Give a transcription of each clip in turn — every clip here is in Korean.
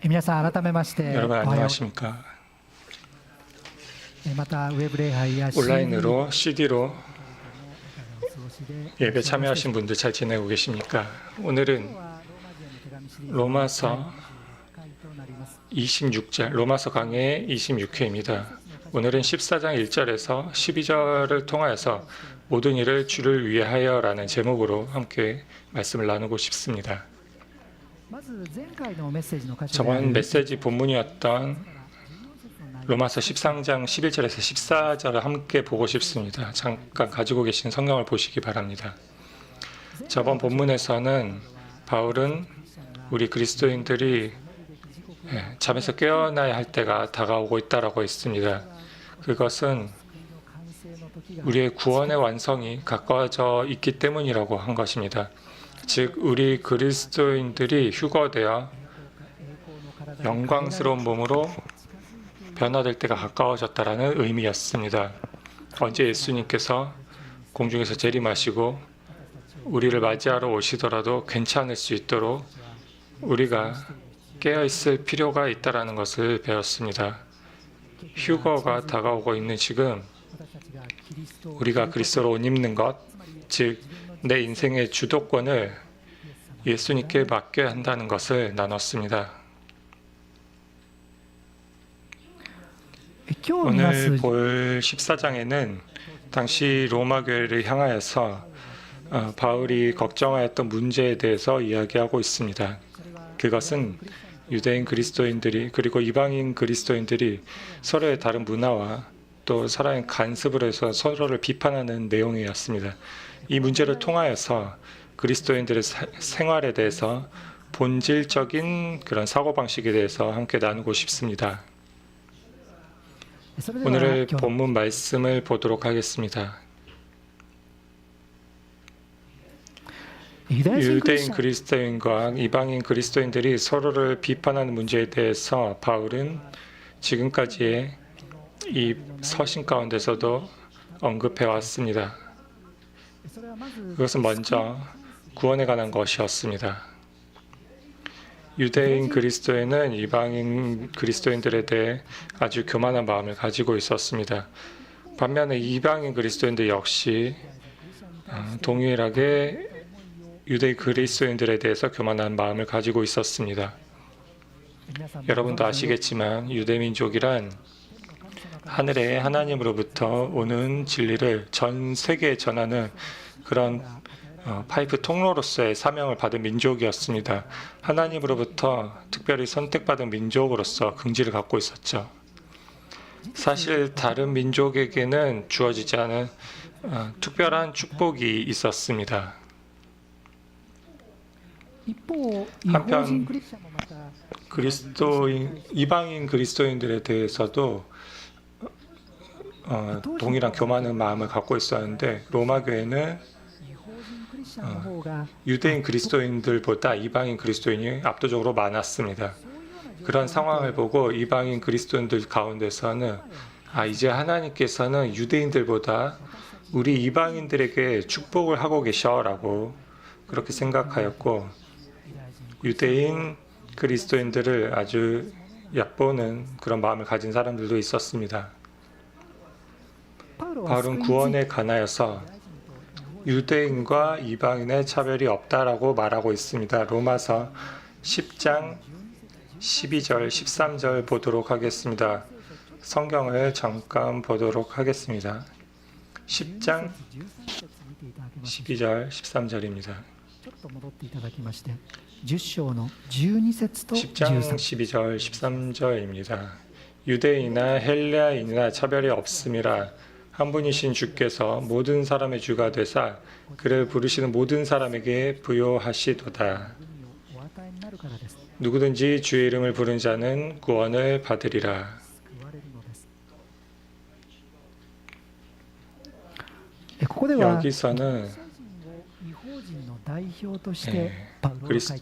皆さん改めまして 여러분 おはよう 안녕하십니까? またウェブ礼拝や 온라인으로 CD로 お過ごしで 예배 참여하신 분들 잘 지내고 계십니까? 오늘은 はローマ서 回となります 26절, 로마서 강의 26회입니다. 오늘은 14장 1절에서 12절을 통하여서 모든 일을 주를 위하여라는 제목으로 함께 말씀을 나누고 싶습니다. まず前回のメッセージの箇所であ 저번 る 메시지 본문이었던 로마서 13장 11절에서 14절을 함께 보고 싶습니다. 잠깐 가지고 계신 성경을 보시기 바랍니다. 저번 본문에서는 바울은 우리 그리스도인들이 잠에서 깨어나야 할 때가 다가오고 있다라고 했습니다. 그것은 우리의 구원의 완성이 가까워져 있기 때문이라고 한 것입니다. 즉 우리 그리스도인들이 휴거되어 영광스러운 몸으로 변화될 때가 가까워졌다라는 의미였습니다. 언제 예수님께서 공중에서 재림하시고 우리를 맞이하러 오시더라도 괜찮을 수 있도록 우리가 깨어있을 필요가 있다는 것을 배웠습니다. 휴거가 다가오고 있는 지금 우리가 그리스도로 옷 입는 것, 즉 내 인생의 주도권을 예수님께 맡겨야 한다는 것을 나눴습니다. 오늘 볼 14장에는 당시 로마 교회를 향하여서 바울이 걱정하였던 문제에 대해서 이야기하고 있습니다. 그것은 유대인 그리스도인들이 그리고 이방인 그리스도인들이 서로의 다른 문화와 또 살아있는 간섭을 해서 서로를 비판하는 내용이었습니다. 이 문제를 통하여서 그리스도인들의 생활에 대해서 본질적인 그런 사고방식에 대해서 함께 나누고 싶습니다. 오늘의 본문 말씀을 보도록 하겠습니다. 유대인 그리스도인과 이방인 그리스도인들이 서로를 비판하는 문제에 대해서 바울은 지금까지의 이 서신 가운데서도 언급해 왔습니다. 그것은 먼저 구원에 관한 것이었습니다. 유대인 그리스도인은 이방인 그리스도인들에 대해 아주 교만한 마음을 가지고 있었습니다. 반면에 이방인 그리스도인들 역시 동일하게 유대인 그리스도인들에 대해서 교만한 마음을 가지고 있었습니다. 여러분도 아시겠지만 유대민족이란 하늘의 하나님으로부터 오는 진리를 전 세계에 전하는 그런 파이프 통로로서의 사명을 받은 민족이었습니다. 하나님으로부터 특별히 선택받은 민족으로서 긍지를 갖고 있었죠. 사실 다른 민족에게는 주어지지 않은 특별한 축복이 있었습니다. 한편 이방인 그리스도인들에 대해서도 동일한 교만한 마음을 갖고 있었는데 로마 교회는 유대인 그리스도인들보다 이방인 그리스도인이 압도적으로 많았습니다. 그런 상황을 보고 이방인 그리스도인들 가운데서는 이제 하나님께서는 유대인들보다 우리 이방인들에게 축복을 하고 계셔라고 그렇게 생각하였고 유대인 그리스도인들을 아주 얕보는 그런 마음을 가진 사람들도 있었습니다. 바울은 구원에 관하여서 유대인과 이방인의 차별이 없다라고 말하고 있습니다. 로마서 10장 12절, 13절 보도록 하겠습니다. 성경을 잠깐 보도록 하겠습니다. 10장 12절, 13절입니다. 10장 12절, 13절입니다. 유대인이나 헬레아인이나 차별이 없음이라 한 분이신 주께서 모든 사람의 주가 되사 그를 부르시는 모든 사람에게 부요하시도다. 누구든지 주의 이름을 부른 자는 구원을 받으리라. 여기서는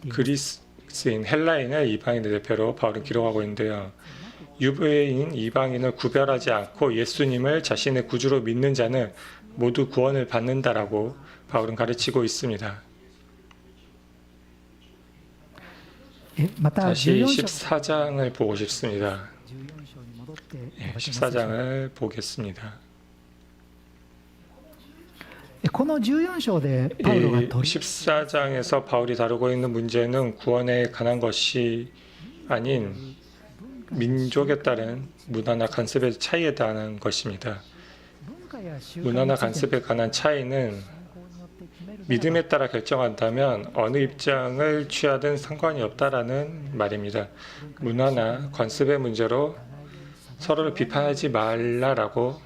그리스인 헬라인을 이방인의 대표로 바울은 기록하고 있는데요. 유대인, 이방인을 구별하지 않고 예수님을 자신의 구주로 믿는 자는 모두 구원을 받는다라고 바울은 가르치고 있습니다. また 다시 14章 14장을 보고 싶습니다. 14章に戻っていた 예, だけますでしょうか。 14장을 보겠습니다. この14章でパウロが 이 取り 14장에서 바울이 다루고 있는 문제는 구원에 관한 것이 아닌 민족에 따른 문화나 관습의 차이에 대한 것입니다. 文化や習慣 문화나 について 관습에 관한 차이는 信仰によって決めるならば 믿음에 따라 결정한다면 어느 입장을 취하든 상관이 없다라는 말입니다. 문화나 관습의 문제로 서로를 비판하지 말라라고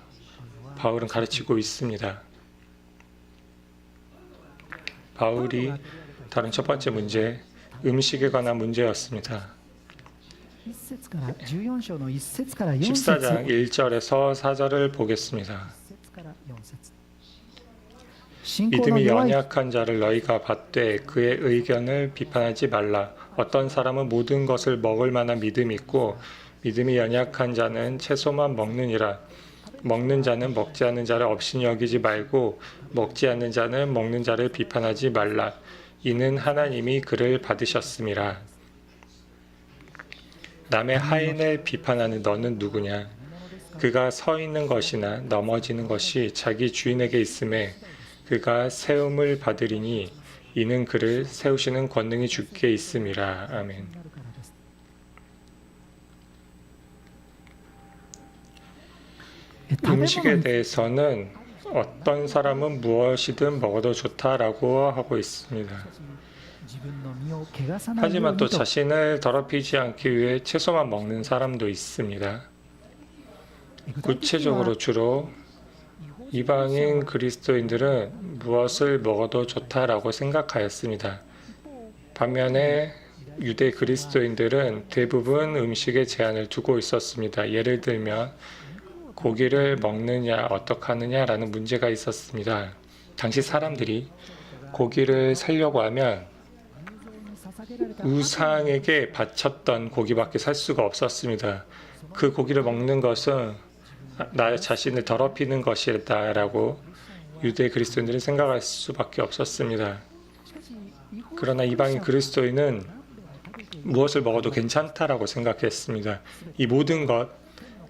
바울은 가르치고 있습니다. 바울이 다른 첫 번째 문제, 음식에 관한 문제였습니다. 1節から14章の1節から4節 14장 1절에서 4절을 보겠습니다. 1節から4節信仰の 믿음이 弱い 연약한 자를 너희가 받되 그의 의견을 비판하지 말라. 어떤 사람은 모든 것을 먹을 만한 믿음이 있고 믿음이 연약한 자는 채소만 먹느니라. 먹는 자는 먹지 않는 자를 업신이 여기지 말고 먹지 않는 자는 먹는 자를 비판하지 말라. 이는 하나님이 그를 받으셨음이라. 남의 하인을 비판하는 너는 누구냐? 그가 서 있는 것이나 넘어지는 것이 자기 주인에게 있음에 그가 세움을 받으리니 이는 그를 세우시는 권능이 주께 있음이라. 아멘. なるからです。 음식에 대해서는 어떤 사람은 무엇이든 먹어도 좋다라고 하고 있습니다. 自分の身を汚さないよう 하지만 に 또 と 자신을 더럽히지 않기 위해 채소만 먹는 사람도 있습니다. 具体的には 구체적으로 주로 이방인 그리스도인들은 무엇을 먹어도 좋다라고 생각하였습니다. 반면에 유대 그리스도인들은 대부분 음식에 제한을 두고 있었습니다. 예를 들면 고기를 먹느냐 어떻게 하느냐라는 문제가 있었습니다. 당시 사람들이 고기를 살려고 하면 捧げられた 우상에게 바쳤던 고기밖에 살 수가 없었습니다. 그 고기를 먹는 것은 나 자신을 더럽히는 것이다라고 유대 그리스도인들은 생각할 수밖에 없었습니다. しかし違法 그러나 이방인 그리스도인은 무엇을 먹어도 괜찮다라고 생각했습니다. 이 모든 것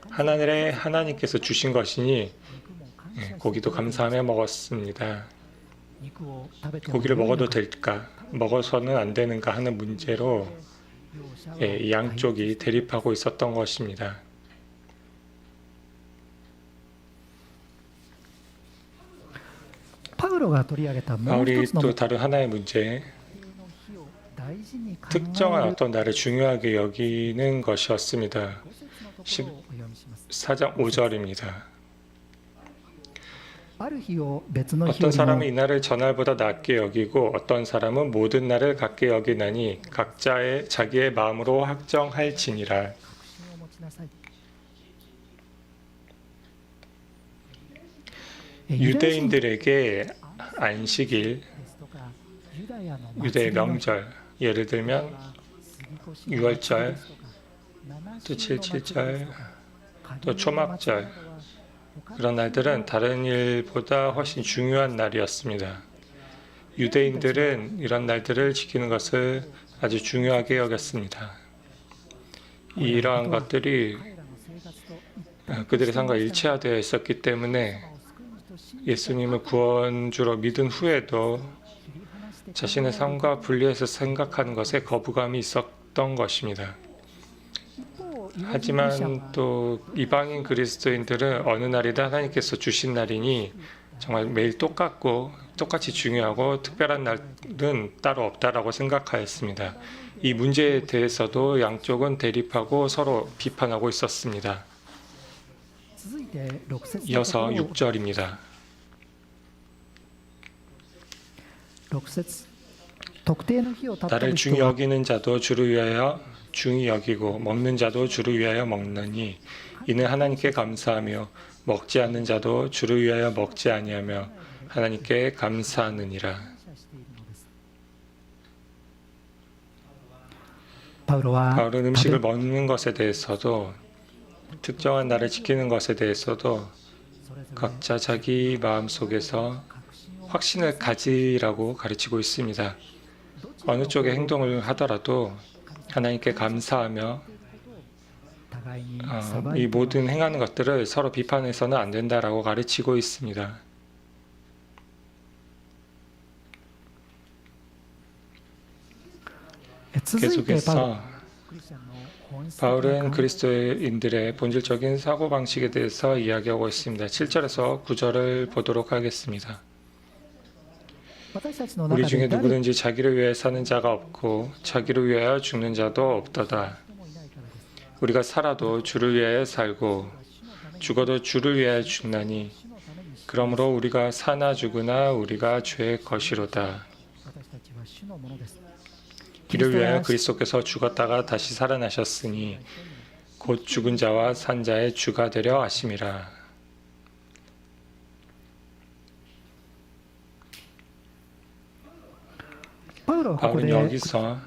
하나님께서 주신 것이니 肉も感 예, 謝して 고기도 감사하며 먹었습니다. 肉を食べても 고기를 良いの 먹어도 か 될까? 먹어서는 안 되는가 하는 문제로 両者は 이 양쪽이 대립하고 있었던 것입니다. 파우로가 取り上げたもう 바울이 一つの 또 다른 하나의 문제, の日を大事に考え 특정한 る 어떤 날을 중요하게 여기는 것이었습니다. 5節のところをお読みします。 4장 5절입니다. ある日を別の日よ 어떤 り 사람은 も 이 날을 전날보다 낮게 여기고 어떤 사람은 모든 날을 같게 여기나니 각자의 자기의 마음으로 확정할지니라. 確信を持ちなさい。 유대인들에게 안식일, ですとかユダヤの 유대의 祭りの 명절, 예를 들면 杉越の 유월절, ですとか 또 七七の祭りですと 777, か 또 초막절, 그런 날들은 다른 일보다 훨씬 중요한 날이었습니다. 유대인들은 이런 날들을 지키는 것을 아주 중요하게 여겼습니다. 이러한 것들이 彼らの生活と 그들의 삶과 일체화되어 있었기 때문에 예수님을 구원주로 믿은 후에도 切り離して 자신의 삶과 분리해서 생각하는 것에 거부감이 있었던 것입니다. 一方イエス 하지만 또 이방인 그리스도인들은 어느 날이든 하나님께서 주신 날이니 정말 매일 똑같고 똑같이 중요하고 특별한 날은 따로 없다라고 생각하였습니다. 이 문제에 대해서도 양쪽은 대립하고 서로 비판하고 있었습니다. 続いて6節のと 이어서 ころを 6절입니다. 6節特定の日を立った 나를 人 중히 は 여기는 자도 주를 위하여 중히 여기고 먹는 자도 주를 위하여 먹느니 이는 하나님께 감사하며 먹지 않는 자도 주를 위하여 먹지 아니하며 하나님께 감사하느니라. 感謝しているのです。パウロは 바울은 음식을 먹는 것에 대해서도 특정한 날을 지키는 것에 대해서도 それぞれ 각자 자기 마음속에서 確信を 확신을 가지라고 가르치고 있습니다. 어느 쪽의 행동을 하더라도 하나님께 감사하며 互いに 이 모든 행하는 것들을 서로 비판해서는 안 된다라고 가르치고 있습니다. 계속해서 바울은 그리스도인들의 본질적인 사고방식에 대해서 이야기하고 있습니다. 7절에서 9절을 보도록 하겠습니다. 우리 중에 누구든지 자기를 위해 사는 자가 없고 자기를 위하여 죽는 자도 없도다. 우리가 살아도 주를 위하여 살고 죽어도 주를 위하여 죽나니 그러므로 우리가 사나 죽으나 우리가 주의 것이로다. 이를 위하여 그리스도께서 죽었다가 다시 살아나셨으니 곧 죽은 자와 산 자의 주가 되려 하심이라. 바울은 여기서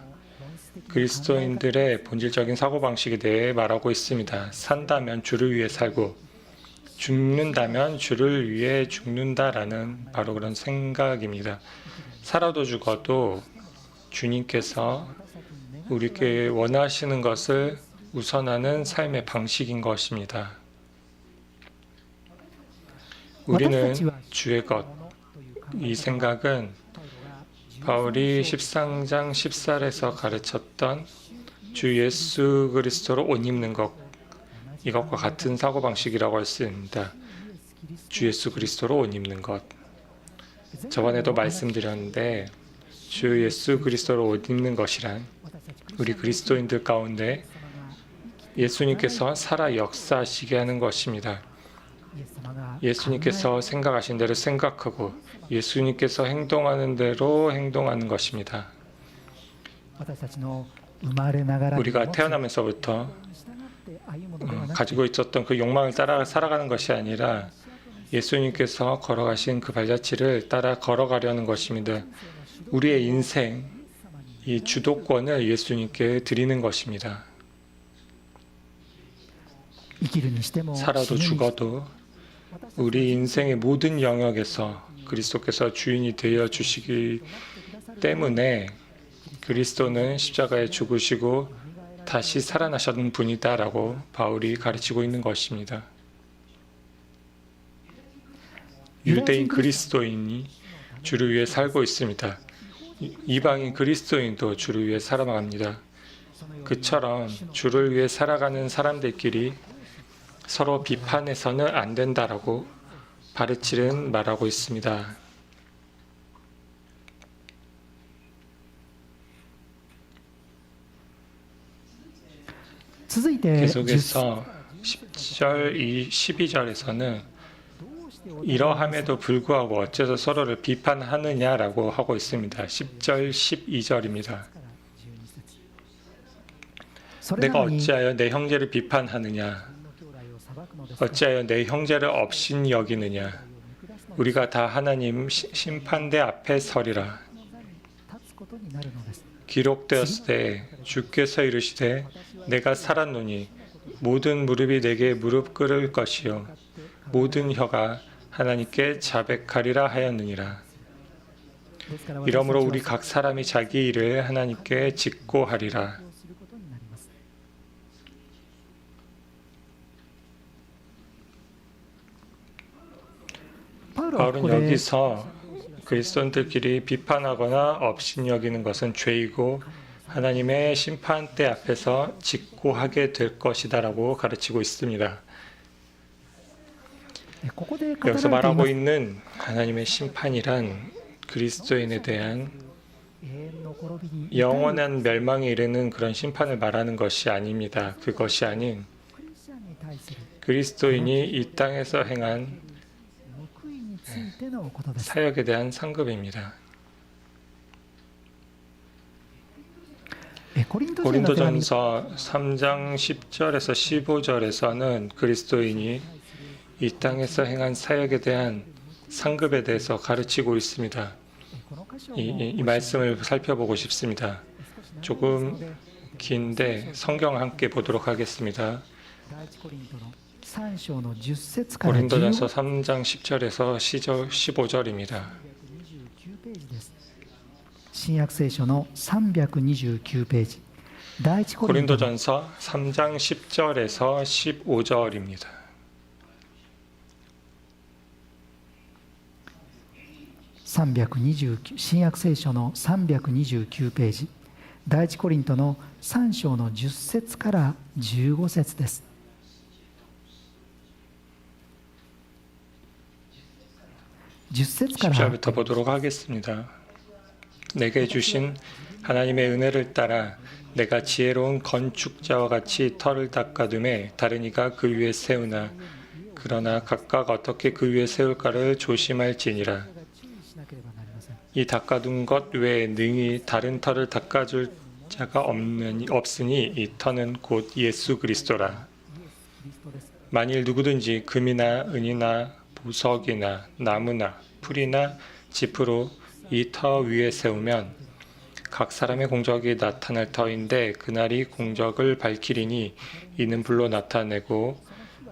그리스도인들의 본질적인 사고방식에 대해 말하고 있습니다. 산다면 주를 위해 살고 죽는다면 주를 위해 죽는다라는 바로 그런 생각입니다. 살아도 죽어도 주님께서 우리에게 원하시는 것을 우선하는 삶의 방식인 것입니다. 우리는 주의 것, 이 생각은 바울이 13장 14절에서 가르쳤던 주 예수 그리스도로 옷 입는 것, 이것과 같은 사고방식이라고 할 수 있습니다. 주 예수 그리스도로 옷 입는 것. 저번에도 말씀드렸는데 주 예수 그리스도로 옷 입는 것이란 우리 그리스도인들 가운데 예수님께서 살아 역사하시게 하는 것입니다. 예수님께서 생각하신 대로 생각하고 예수님께서 행동하는 대로 행동하는 것입니다. 우리가 태어나면서부터 가지고 있었던 그 욕망을 따라 살아가는 것이 아니라 예수님께서 걸어가신 그 발자취를 따라 걸어가려는 것입니다. 우리의 인생, 이 주도권을 예수님께 드리는 것입니다. 살아도 죽어도 우리 인생의 모든 영역에서 그리스도께서 주인이 되어 주시기 때문에 그리스도는 십자가에 죽으시고 다시 살아나셨던 분이다라고 바울이 가르치고 있는 것입니다. 유대인 그리스도인이 주를 위해 살고 있습니다. 이방인 그리스도인도 주를 위해 살아갑니다. 그처럼 주를 위해 살아가는 사람들끼리 서로 비판해서는 안 된다라고 바르칠은 말하고 있습니다. 계속해서 10절, 12절에서는 이러함에도 불구하고 어째서 서로를 비판하느냐라고 하고 있습니다. 10절, 12절입니다. 내가 어찌하여 내 형제를 비판하느냐? 어찌하여 내 형제를 업신 여기느냐? 우리가 다 하나님 심판대 앞에 서리라. 기록되었을 때 주께서 이르시되 내가 살았노니 모든 무릎이 내게 무릎 꿇을 것이요 모든 혀가 하나님께 자백하리라 하였느니라. 이러므로 우리 각 사람이 자기 일을 하나님께 직고하리라. 바울은 여기서 그리스도인들끼리 비판하거나 업신여기는 것은 죄이고 하나님의 심판대 앞에서 직고하게 될 것이다라고 가르치고 있습니다. 여기서 말하고 있는 하나님의 심판이란 그리스도인에 대한 영원한 멸망에 이르는 그런 심판을 말하는 것이 아닙니다. 그것이 아닌 그리스도인이 이 땅에서 행한 사역에 대한 상급입니다. 고린도전서 3장 10절에서 15절에서는 그리스도인이 이 땅에서 행한 사역에 대한 상급에 대해서 가르치고 있습니다. 이 말씀을 살펴보고 싶습니다. 조금 긴데 성경 함께 보도록 하겠습니다. 고린도전서 3장 10절에서 15절입니다. 신약聖書の329ページ第一コリントの 고린도전서 3장 10절에서 15절입니다. 329新約聖書の329ページ、第一コリントの3章の10節から15節です。10節から 10절부터 보도록 하겠습니다. 내게 주신 하나님의 은혜를 따라 내가 지혜로운 건축자와 같이 터를 닦아둠에 다른 이가 그 위에 세우나 그러나 각각 어떻게 그 위에 세울까를 조심할지니라. 이 닦아둔 것 외에 능히 다른 터를 닦아줄 자가 없으니 이 터는 곧 예수 그리스도라. 만일 누구든지 금이나 은이나 보석이나 나무나 풀이나 짚으로 이 터 위에 세우면 각 사람의 공적이 나타날 터인데 그날이 공적을 밝히리니 이는 불로 나타내고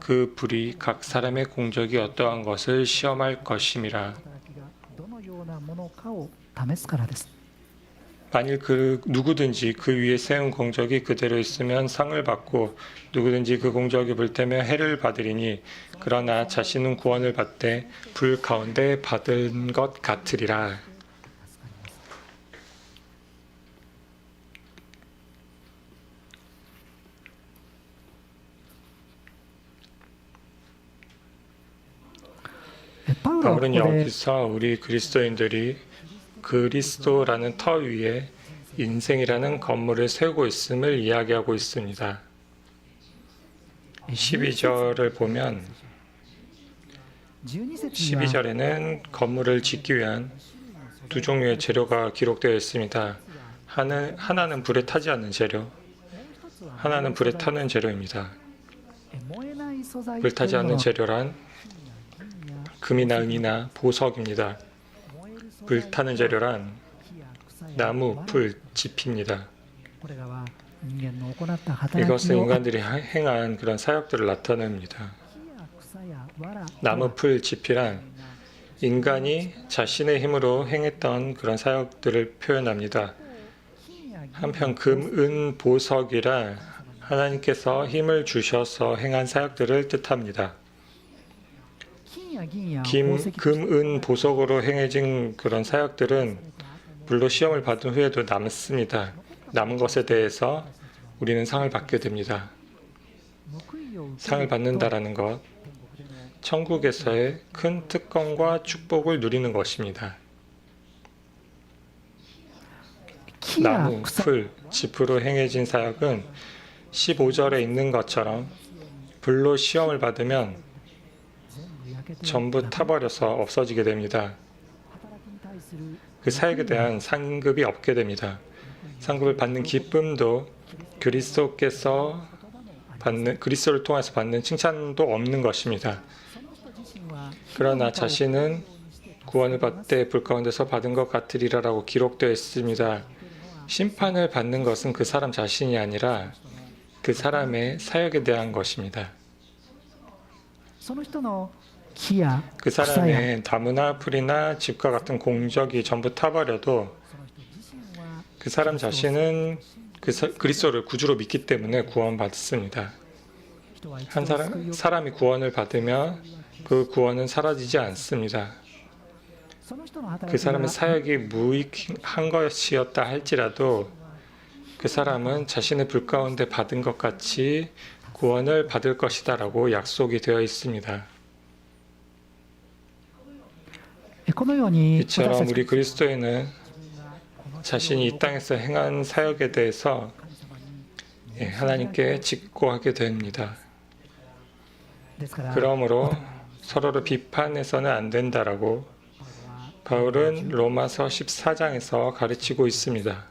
그 불이 각 사람의 공적이 어떠한 것을 시험할 것임이라. どのようなものかを試すからです。 만일 그 누구든지 그 위에 세운 공적이 그대로 있으면 상을 받고 누구든지 그 공적이 불태면 해를 받으리니 그러나 자신은 구원을 받되 불 가운데 받은 것 같으리라. 바울은 여기서 우리 그리스도인들이 그리스도라는 터 위에 인생이라는 건물을 세우고 있음을 이야기하고 있습니다. 12절을 보면 12절에는 건물을 짓기 위한 두 종류의 재료가 기록되어 있습니다. 하나는 불에 타지 않는 재료, 하나는 불에 타는 재료입니다. 불 타지 않는 재료란 금이나 은이나 보석입니다. 불 타는 재료란 나무, 풀, 짚입니다. 이것은 인간들이 행한 그런 사역들을 나타냅니다. 나무, 풀, 짚이란 인간이 자신의 힘으로 행했던 그런 사역들을 표현합니다. 한편 금, 은, 보석이란 하나님께서 힘을 주셔서 행한 사역들을 뜻합니다. 금, 은, 보석으로 행해진 그런 사역들은 물로 시험을 받은 후에도 남습니다. 남은 것에 대해서 우리는 상을 받게 됩니다. 상을 받는다라는 것, 천국에서의 큰 특권과 축복을 누리는 것입니다. 나무, 풀, 짚으로 행해진 사역은 15절에 있는 것처럼 불로 시험을 받으면 전부 타버려서 없어지게 됩니다. 그 사역에 대한 상급이 없게 됩니다. 상급을 받는 기쁨도 그리스도를 통해서 받는 칭찬도 없는 것입니다. 그러나 자신은 구원을 받되 불 가운데서 받은 것 같으리라라고 기록되어 있습니다. 심판을 받는 것은 그 사람 자신이 아니라 그 사람의 사역에 대한 것입니다. 그 사람의 나무나 풀이나 집과 같은 공적이 전부 타버려도 그 사람 자신은 그리스도를 구주로 믿기 때문에 구원받습니다. 사람이 구원을 받으면 그 구원은 사라지지 않습니다. 그 사람의 사역이 무익한 것이었다 할지라도 그 사람은 자신의 불 가운데 받은 것 같이 구원을 받을 것이다라고 약속이 되어 있습니다. 이처럼 우리 그리스도인은 자신이 이 땅에서 행한 사역에 대해서 하나님께 직고하게 됩니다. 그러므로 서로를 비판해서는 안 된다라고 바울은 로마서 14장에서 가르치고 있습니다.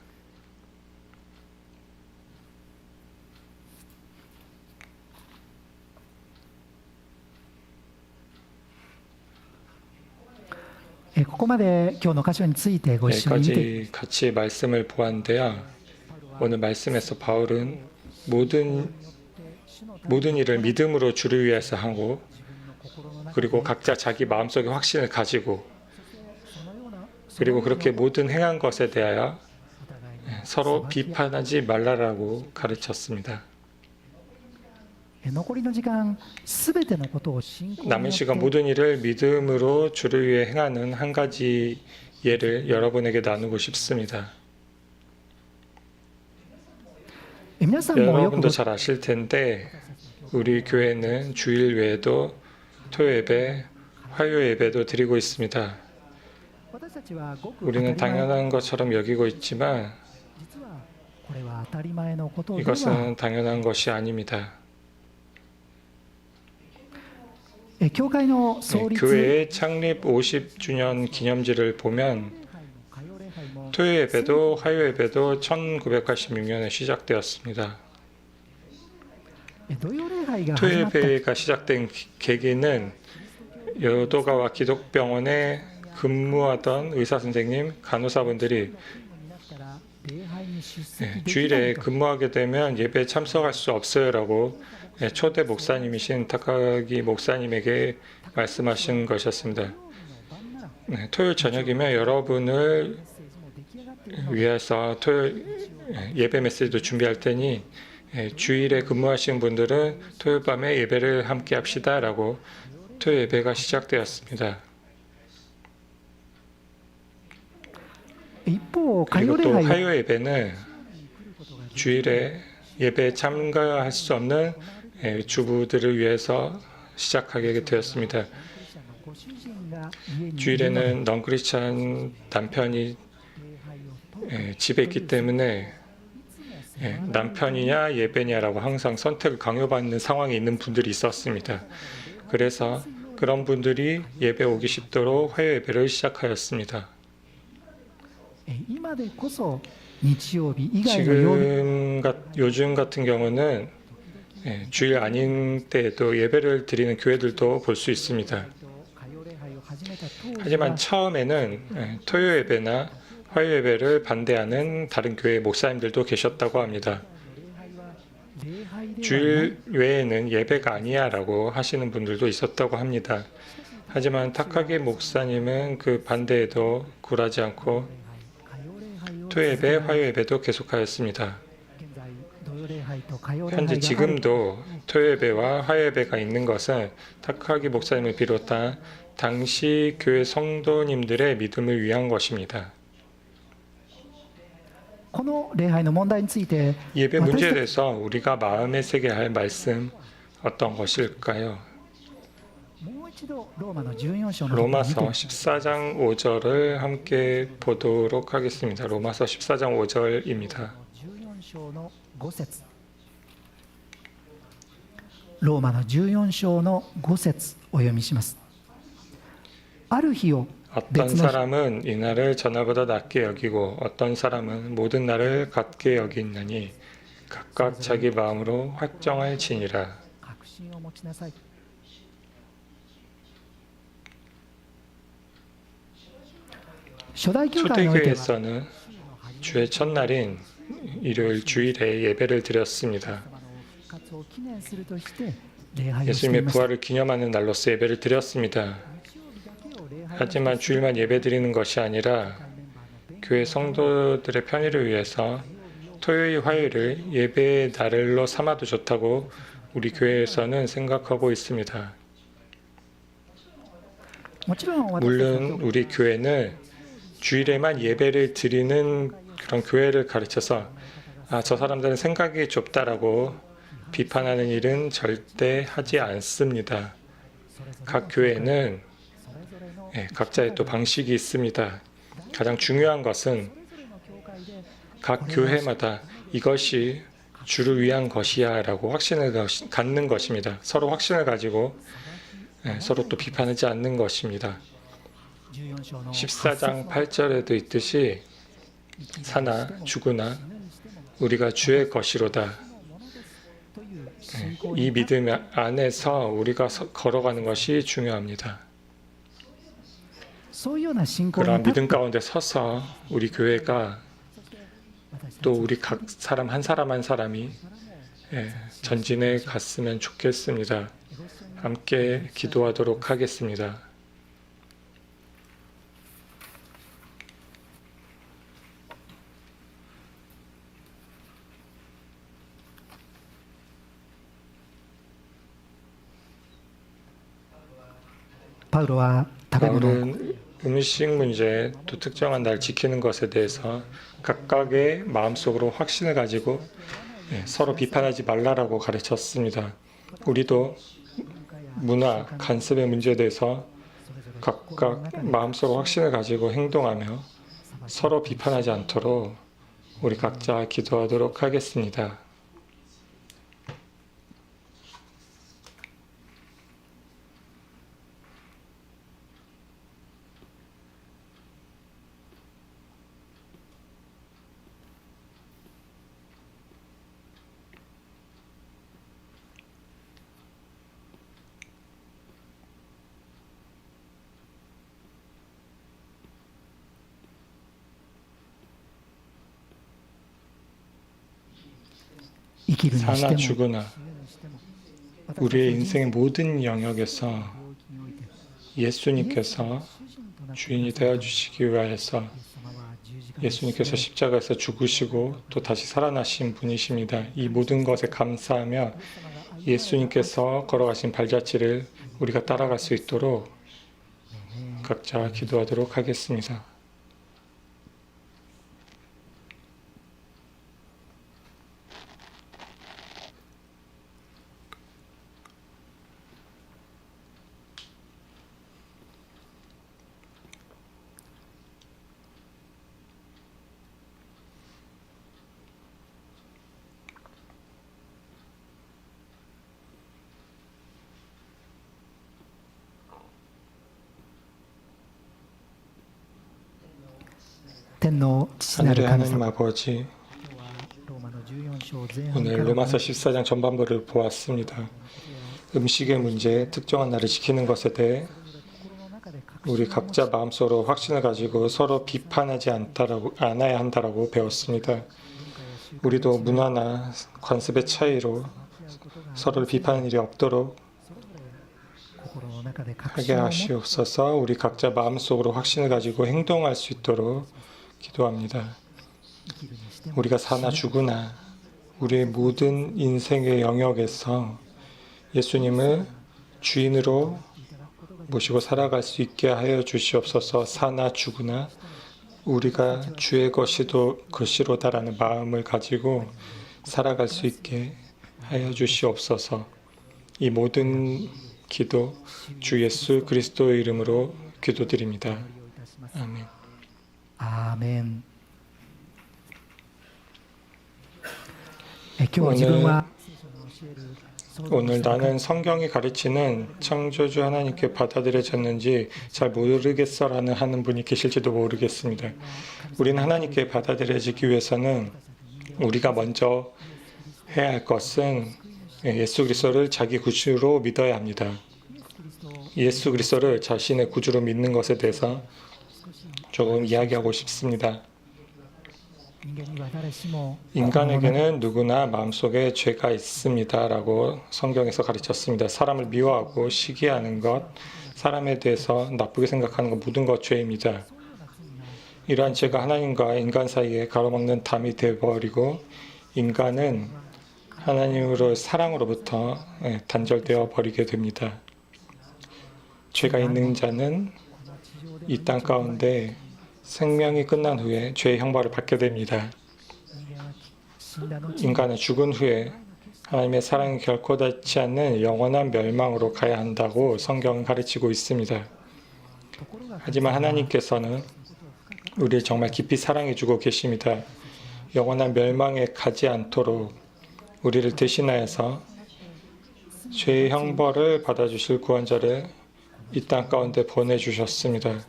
여기까지 같이 말씀을 보았는데요. 오늘 말씀에서 바울은 모든 일을 믿음으로 주를 위해서 하고 그리고 각자 자기 마음속에 확신을 가지고 그리고 그렇게 모든 행한 것에 대하여 서로 비판하지 말라라고 가르쳤습니다. 残りの時間すべてのことを信仰によ 남은 っ 시간 て 모든 일을 믿음으로 주를 위해 행하는 한 가지 예를 여러분에게 나누고 싶습니다. 皆さんもよく 여러분도 잘 아실 텐데 우리 교회는 주일 외에도 토요 예배, 화요 예배도 드리고 있습니다. 私たちはごく当た 우리는 り前 당연한 것처럼 여기고 있지만 実はこれは当たり前のことでは 이것은 당연한 것이 아닙니다. 教会の創立 교회의 창립 50주년 기념지를 보면 礼拝も歌謡礼拝も 토요 예배도 화요 예배도 1986년에 시작되었습니다. 土曜礼拝が 토요 始まった 예배가 시작된 계기는 여도가와 기독병원에 근무하던 의사 선생님, 간호사분들이 になったら礼拝に出席できない 주일에 と 근무하게 되면 예배에 참석할 수 없어요라고 초대 목사님이신 타카기 목사님에게 말씀하신 것이었습니다. 토요일 저녁이면 여러분을 メッセージも出来上がっているので 위해서 토요일 예배 메시지도 준비할 테니 주일에 근무하시는 분들은 토요일 밤에 예배를 함께 합시다라고 토요 예배가 시작되었습니다. 一方歌謡 그리고 礼 또 拝は 화요 예배는 주일에 예배에 참가할 수 없는 주부들을 위해서 시작하게 되었습니다. ご主人が家にいるので 주일에는 넌크리스찬 남편이 礼拝を 집에 있기 때문에 남편이냐 예배냐라고 항상 선택을 강요받는 상황에 있는 분들이 있었습니다. 그래서 그런 분들이 예배 오기 쉽도록 화요 예배를 시작하였습니다. 今でこそ日曜日以外の曜日 요즘 같은 경우는 주일 아닌 때에도 예배를 드리는 교회들도 볼 수 있습니다. 歌謡礼拝を始めた当時は 하지만 처음에는 토요 예배나 화요 예배를 반대하는 다른 교회 목사님들도 계셨다고 합니다. 礼拝ではない 주일 외에는 예배가 아니야라고 하시는 분들도 있었다고 합니다. 하지만 타카기 목사님은 그 반대에도 굴하지 않고 歌謡礼拝を 토요 예배, 화요 예배도 계속하였습니다. 現在土曜礼拝と歌謡礼 현재 拝がある 지금도 토요 예배와 화요 예배가 있는 것은 타카기 목사님을 비롯한 당시 교회 성도님들의 믿음을 위한 것입니다. この礼拝の問題について 예배 문제에 私た 대해서 우리가 마음에 새겨야 할 말씀 어떤 것일까요? もう一度ローマの14章のところを見て 로마서 14장 5절을 함께 보도록 하겠습니다. 로마서 14장 5절입니다. 14章の5節ローマの14章の5節お読みします。ある日を 어떤 別の日 사람은 이날을 전날보다 낮게 여기고 어떤 사람은 모든 날을 같게 여기느니 각각 자기 마음으로 확정할지니라. 確信を持ちなさい。初代教会においては 초대교회에서는 주의 첫날인 일요일 주일에 예배를 드렸습니다. 様の復活を記念するとして礼拝をしてい 예수님의 ました。 부활을 기념하는 날로서 예배를 드렸습니다. 日曜日だけを礼拝を 하지만 주일만 예배 드리는 것이 아니라 メンバーの勉 교회 성도들의 편의를 위해서 토요일, 화요일을 예배의 날로 삼아도 좋다고 우리 교회에서는 생각하고 있습니다. もちろん私たち 물론 우리 교회는 주일에만 예배를 드리는 그런 교회를 가르쳐서 저 사람들은 생각이 좁다라고 비판하는 일은 절대 하지 않습니다. 각 교회는 それぞれの 각자의 또 방식이 있습니다. 가장 중요한 것은 それぞれの教会で 각 교회마다 이것이 주를 위한 것이야 라고 확신을 갖는 것입니다. 서로 확신을 가지고 서로 또 비판하지 않는 것입니다. 14章の 14장 8절에도 있듯이 사나 죽으나 우리가 주의 것이로다. という信仰 이 に 믿음 안에서 우리가 걸어가는 것이 중요합니다. そういうような信仰に 그런 立って 믿음 가운데 서서 우리 교회가 私た 또 ち 우리 각 사람 한 사람 한 사람이 전진해 갔으면 좋겠습니다. 함께 기도하도록 하겠습니다. パウロは食べ物 바울은 음식 문제, 또 특정한 날 지키는 것에 대해서 각각의 마음속으로 확신을 가지고 서로 비판하지 말라라고 가르쳤습니다. 우리도 문화, 간섭의 문제에 대해서 각각 마음속으로 확신을 가지고 행동하며 서로 비판하지 않도록 우리 각자 기도하도록 하겠습니다. 사나 죽으나 우리의 인생의 모든 영역에서 예수님께서 주인이 되어주시기 위하여서 예수님께서 십자가에서 죽으시고 또 다시 살아나신 분이십니다. 이 모든 것에 감사하며 예수님께서 걸어가신 발자취를 우리가 따라갈 수 있도록 각자 기도하도록 하겠습니다. 하늘의 하나님 아버지, 오늘 로마서 14장 전반부를 보았습니다. 음식의 문제, 특정한 날을 지키는 것에 대해 우리 각자 마음속으로 확신을 가지고 서로 비판하지 않아야 한다라고 배웠습니다. 우리도 문화나 관습의 차이로 서로를 비판하는 일이 없도록 하게 하시옵소서. 우리 각자 마음속으로 확신을 가지고 행동할 수 있도록 기도합니다. 우리가 사나 죽으나 우리의 모든 인생의 영역에서 예수님을 주인으로 모시고 살아갈 수 있게 하여 주시옵소서. 사나 죽으나 우리가 주의 것이로다라는 마음을 가지고 살아갈 수 있게 하여 주시옵소서. 이 모든 기도 주 예수 그리스도의 이름으로 기도드립니다. 아멘. 아멘. 오늘 나는 성경이 가르치는 창조주 하나님께 받아들여졌는지 잘 모르겠어라는 하는 분이 계실지도 모르겠습니다. 우리는 하나님께 받아들여지기 위해서는 우리가 먼저 해야 할 것은 예수 그리스도를 자기 구주로 믿어야 합니다. 예수 그리스도를 자신의 구주로 믿는 것에 대해서 조금 이야기하고 싶습니다. 인간에게는 누구나 마음속에 죄가 있습니다라고 성경에서 가르쳤습니다. 사람을 미워하고 시기하는 것, 사람에 대해서 나쁘게 생각하는 것, 모든 것 죄입니다. 이러한 죄가 하나님과 인간 사이에 가로막는 담이 되어버리고 인간은 하나님으로 사랑으로부터 단절되어 버리게 됩니다. 죄가 있는 자는 이 땅 가운데 생명이 끝난 후에 죄의 형벌을 받게 됩니다. 인간은 죽은 후에 하나님의 사랑이 결코 닿지 않는 영원한 멸망으로 가야 한다고 성경은 가르치고 있습니다. 하지만 하나님께서는 우리를 정말 깊이 사랑해주고 계십니다. 영원한 멸망에 가지 않도록 우리를 대신하여서 죄의 형벌을 받아주실 구원자를 이 땅 가운데 보내주셨습니다.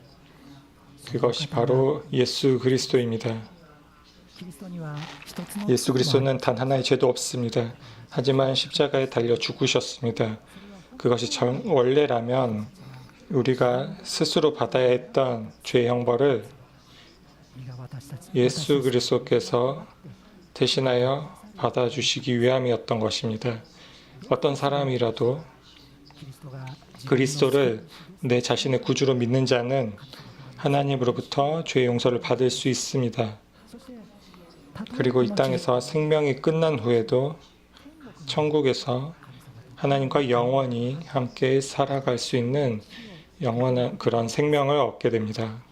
그것이 바로 예수 그리스도입니다. 예수 그리스도는 단 하나의 죄도 없습니다. 하지만 십자가에 달려 죽으셨습니다. 그것이 원래라면 우리가 스스로 받아야 했던 죄의 형벌을 예수 그리스도께서 대신하여 받아주시기 위함이었던 것입니다. 어떤 사람이라도 그리스도를 내 자신의 구주로 믿는 자는 하나님으로부터 죄의 용서를 받을 수 있습니다. 그리고 이 땅에서 생명이 끝난 후에도 천국에서 하나님과 영원히 함께 살아갈 수 있는 영원한 그런 생명을 얻게 됩니다.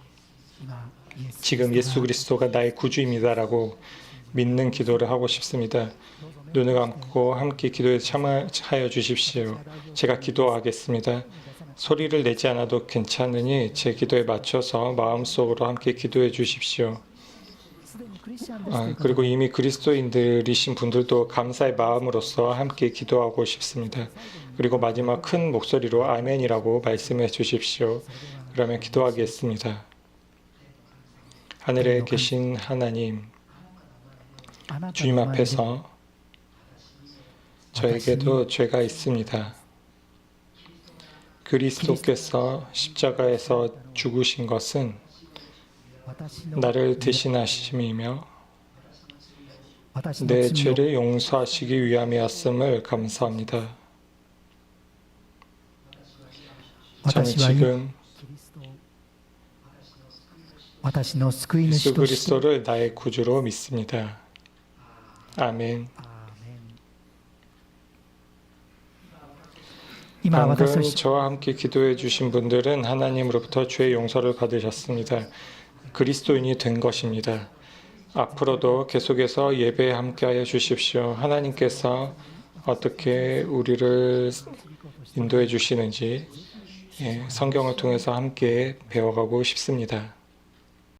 今イエス 지금 예수 그리스도가 나의 구주입니다라고 믿는 기도를 하고 싶습니다. 눈을 감고 함께 기도에 참여하여 주십시오. 제가 기도하겠습니다. 소리를 내지 않아도 괜찮으니 제 기도에 맞춰서 마음속으로 함께 기도해 주십시오. すでにクリスチャンですという方 그리고 이미 그리스도인들이신 분들도 감사의 마음으로서 함께 기도하고 싶습니다. 그리고 마지막 큰 목소리로 아멘이라고 말씀해 주십시오. 그러면 기도하겠습니다. 하늘에 계신 하나님, あなたの 주님 前で 앞에서 저에게도 죄가 있습니다. 그리스도께서 십자가에서 죽으신 것은 私の 나를 대신하심이며 私の 내 罪を 죄를 용서하시기 위함이었음을 감사합니다. 저는 私は今 지금 キリストを私の救い 예수 主として 그리스도를 나의 구주로 믿습니다. 아멘. 今私 방금 として 저와 함께 기도해 주신 분들은 하나님으로부터 죄 용서를 받으셨습니다. 그리스도인이 된 것입니다. 앞으로도 계속해서 예배에 함께하여 주십시오. 하나님께서 어떻게 우리를 인도해 주시는지 성경을 통해서 함께 배워가고 싶습니다.